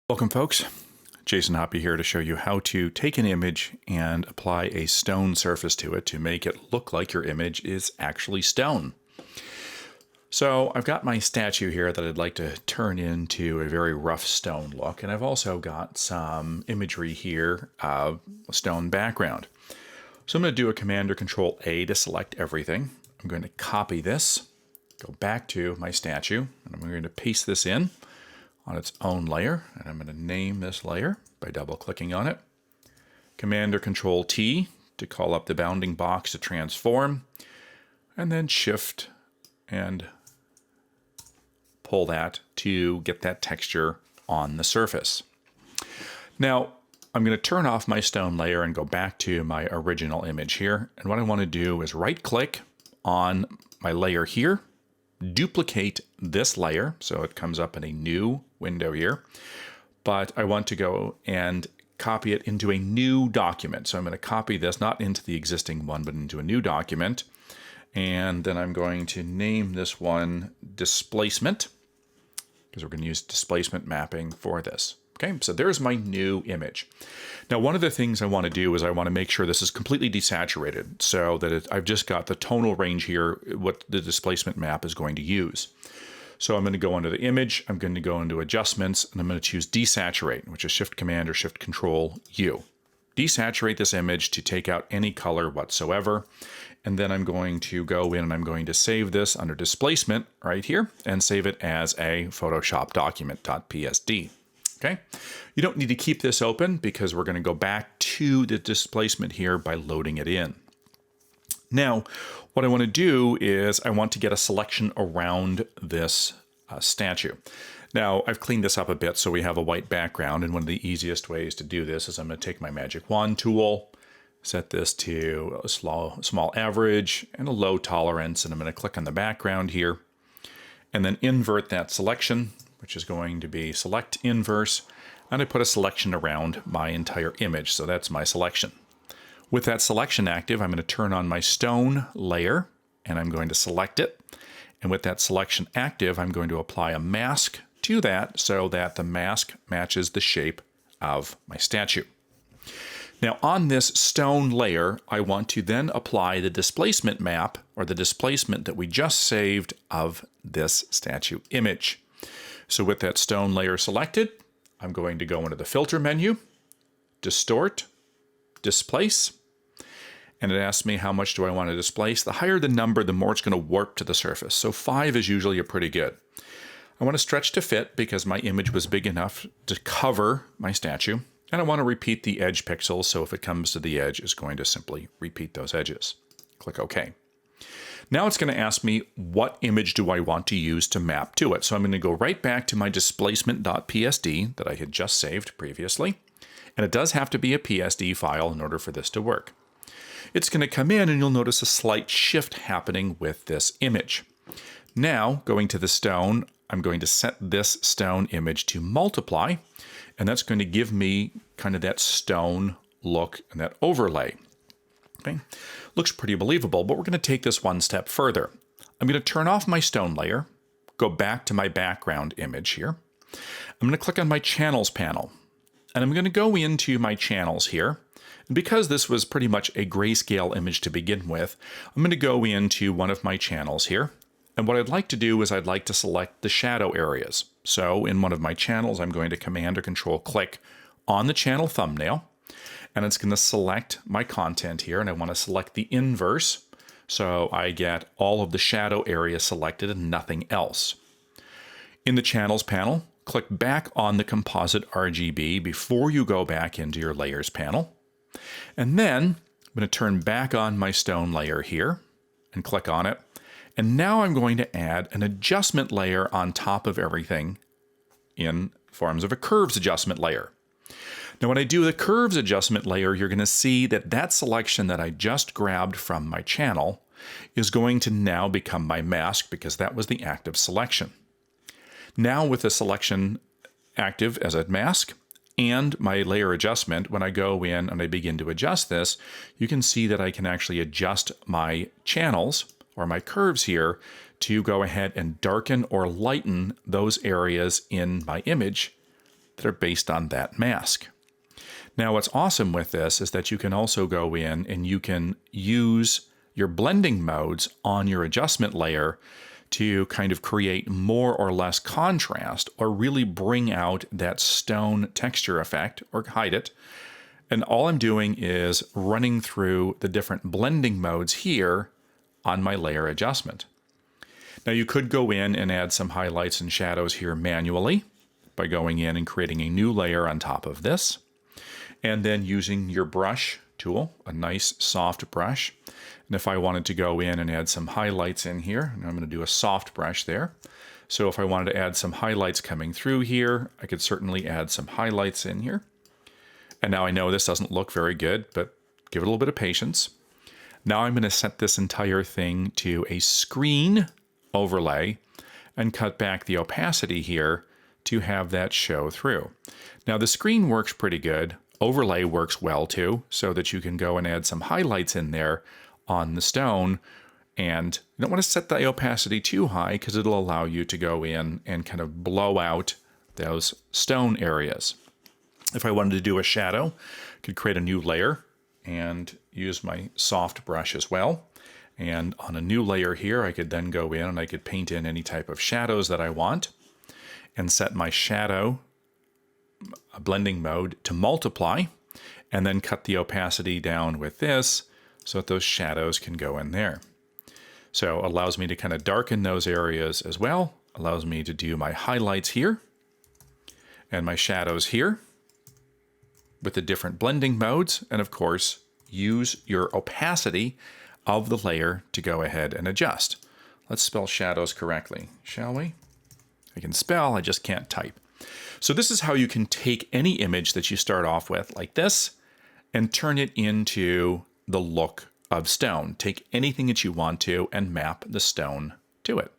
Welcome folks, Jason Hoppy here to show you how to take an image and apply a stone surface to it to make it look like your image is actually stone. So I've got my statue here that I'd like to turn into a very rough stone look, and I've also got some imagery here of a stone background. So I'm going to do a Command or Control A to select everything. I'm going to copy this, go back to my statue, and I'm going to paste this in on its own layer, and I'm going to name this layer by double-clicking on it. Command or Control T to call up the bounding box to transform, and then Shift and pull that to get that texture on the surface. Now, I'm going to turn off my stone layer and go back to my original image here, and what I want to do is right-click on my layer here, duplicate this layer so it comes up in a new window here, but I want to go and copy it into a new document. So I'm going to copy this not into the existing one but into a new document, and then I'm going to name this one Displacement because we're going to use displacement mapping for this. Okay, so there's my new image. Now, one of the things I want to do is I want to make sure this is completely desaturated so that I've just got the tonal range here, what the displacement map is going to use. So I'm going to go under the image, I'm going to go into adjustments, and I'm going to choose Desaturate, which is Shift Command or Shift Control U. Desaturate this image to take out any color whatsoever. And then I'm going to go in and I'm going to save this under Displacement right here and save it as a Photoshop document.psd. Okay, you don't need to keep this open because we're going to go back to the displacement here by loading it in. Now, what I want to do is I want to get a selection around this statue. Now, I've cleaned this up a bit so we have a white background, and one of the easiest ways to do this is I'm going to take my Magic Wand tool, set this to a small average and a low tolerance, and I'm going to click on the background here, and then invert that selection, which is going to be select inverse, and I put a selection around my entire image, so that's my selection. With that selection active, I'm going to turn on my stone layer, and I'm going to select it, and with that selection active, I'm going to apply a mask to that so that the mask matches the shape of my statue. Now on this stone layer, I want to then apply the displacement map, or the displacement that we just saved of this statue image. So with that stone layer selected, I'm going to go into the Filter menu, Distort, Displace, and it asks me how much do I want to displace. The higher the number, the more it's going to warp to the surface. So 5 is usually pretty good. I want to stretch to fit because my image was big enough to cover my statue, and I want to repeat the edge pixels, so if it comes to the edge, it's going to simply repeat those edges. Click OK. Now it's going to ask me what image do I want to use to map to it. So I'm going to go right back to my displacement.psd that I had just saved previously. And it does have to be a PSD file in order for this to work. It's going to come in and you'll notice a slight shift happening with this image. Now, going to the stone, I'm going to set this stone image to multiply, and that's going to give me kind of that stone look and that overlay. Okay. Looks pretty believable, but we're going to take this one step further. I'm going to turn off my stone layer, go back to my background image here. I'm going to click on my channels panel, and I'm going to go into my channels here. And because this was pretty much a grayscale image to begin with, I'm going to go into one of my channels here. And what I'd like to do is I'd like to select the shadow areas. So in one of my channels, I'm going to Command or Control click on the channel thumbnail, and it's going to select my content here, and I want to select the inverse so I get all of the shadow area selected and nothing else. In the channels panel, click back on the composite RGB before you go back into your layers panel. And then I'm going to turn back on my stone layer here and click on it. And now I'm going to add an adjustment layer on top of everything in forms of a curves adjustment layer. Now when I do the curves adjustment layer, you're going to see that that selection that I just grabbed from my channel is going to now become my mask because that was the active selection. Now with the selection active as a mask and my layer adjustment, when I go in and I begin to adjust this, you can see that I can actually adjust my channels or my curves here to go ahead and darken or lighten those areas in my image that are based on that mask. Now, what's awesome with this is that you can also go in and you can use your blending modes on your adjustment layer to kind of create more or less contrast or really bring out that stone texture effect or hide it. And all I'm doing is running through the different blending modes here on my layer adjustment. Now you could go in and add some highlights and shadows here manually by going in and creating a new layer on top of this. And then using your brush tool, a nice soft brush. And if I wanted to go in and add some highlights in here, and I'm going to do a soft brush there. So if I wanted to add some highlights coming through here, I could certainly add some highlights in here. And now I know this doesn't look very good, but give it a little bit of patience. Now I'm going to set this entire thing to a screen overlay and cut back the opacity here to have that show through. Now the screen works pretty good. Overlay works well too, so that you can go and add some highlights in there on the stone. And you don't want to set the opacity too high because it'll allow you to go in and kind of blow out those stone areas. If I wanted to do a shadow, I could create a new layer and use my soft brush as well. And on a new layer here, I could then go in and I could paint in any type of shadows that I want and set my shadow blending mode to multiply, and then cut the opacity down with this so that those shadows can go in there. So it allows me to kind of darken those areas as well, allows me to do my highlights here and my shadows here with the different blending modes, and of course use your opacity of the layer to go ahead and adjust. Let's spell shadows correctly, shall we? I can spell, I just can't type. So this is how you can take any image that you start off with like this and turn it into the look of stone. Take anything that you want to and map the stone to it.